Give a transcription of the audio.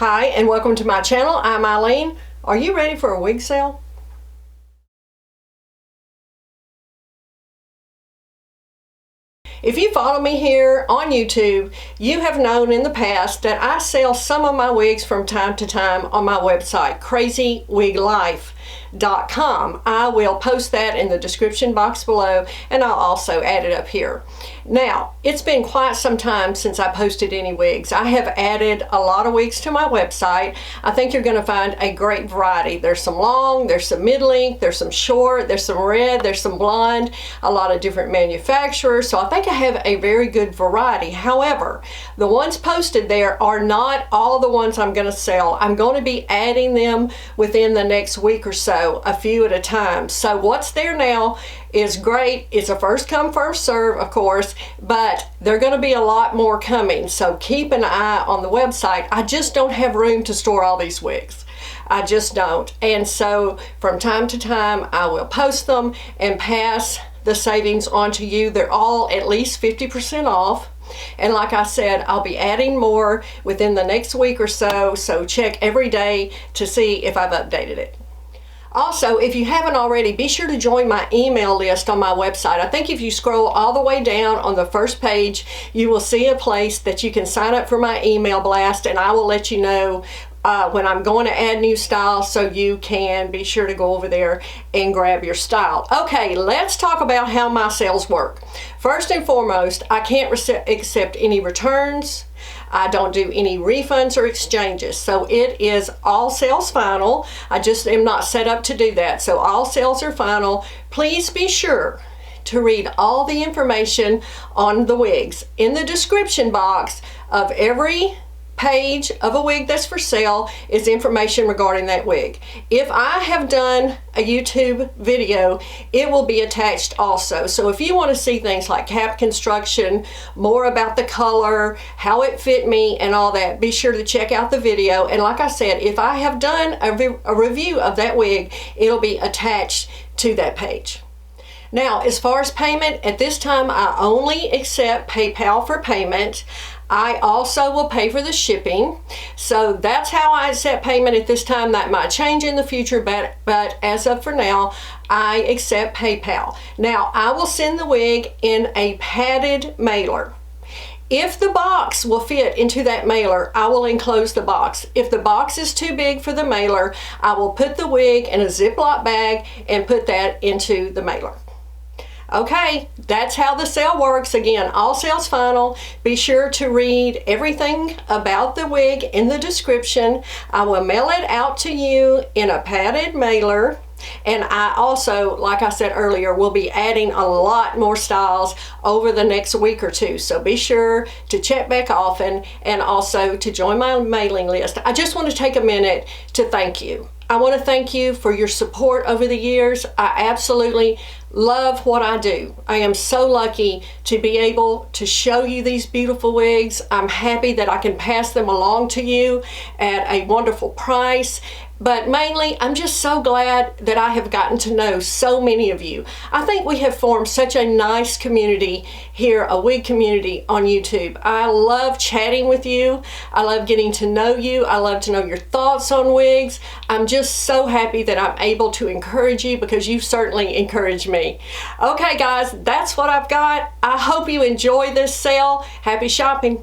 Hi and welcome to my channel. I'm Eileen. Are you ready for a wig sale? If you follow me here on YouTube, you have known in the past that I sell some of my wigs from time to time on my website, Crazywiglady.com. I will post that in the description box below, and I'll also add it up here. Now, it's been quite some time since I posted any wigs. I have added a lot of wigs to my website. I think you're going to find a great variety. There's some long, there's some mid-length, there's some short, there's some red, there's some blonde, a lot of different manufacturers. So I think I have a very good variety. However, the ones posted there are not all the ones I'm going to sell. I'm going to be adding them within the next week or so, a few at a time. So what's there now is great. It's a first come first serve, of course, but there are going to be a lot more coming, so keep an eye on the website. I just don't have room to store all these wigs. I just don't. And so from time to time I will post them and pass the savings on to you. They're all at least 50% off. And like I said, I'll be adding more within the next week or so, so check every day to see if I've updated it. Also, if you haven't already, be sure to join my email list on my website. I think if you scroll all the way down on the first page, you will see a place that you can sign up for my email blast, and I will let you know when I'm going to add new styles, so you can be sure to go over there and grab your style. Okay, let's talk about how my sales work. First and foremost, I can't accept any returns. I don't do any refunds or exchanges, so it is all sales final. I just am not set up to do that, so all sales are final. Please be sure to read all the information on the wigs in the description box of every page of a wig that's for sale is information regarding that wig. If I have done a YouTube video, it will be attached also. So if you want to see things like cap construction, more about the color, how it fit me and all that, be sure to check out the video. And like I said, if I have done a review of that wig, it'll be attached to that page. Now, as far as payment, at this time I only accept PayPal for payment. I also will pay for the shipping. So that's how I accept payment at this time. That might change in the future, but as of for now, I accept PayPal. Now, I will send the wig in a padded mailer. If the box will fit into that mailer, I will enclose the box. If the box is too big for the mailer, I will put the wig in a Ziploc bag and put that into the mailer. Okay, that's how the sale works. Again, all sales final. Be sure to read everything about the wig in the description. I will mail it out to you in a padded mailer. And I also, like I said earlier, will be adding a lot more styles over the next week or two. So be sure to check back often and also to join my mailing list. I just want to take a minute to thank you. I want to thank you for your support over the years. I absolutely love what I do. I am so lucky to be able to show you these beautiful wigs. I'm happy that I can pass them along to you at a wonderful price. But mainly, I'm just so glad that I have gotten to know so many of you. I think we have formed such a nice community here, a wig community on YouTube. I love chatting with you. I love getting to know you. I love to know your thoughts on wigs. I'm just so happy that I'm able to encourage you because you certainly encourage me. Okay, guys, that's what I've got. I hope you enjoy this sale. Happy shopping.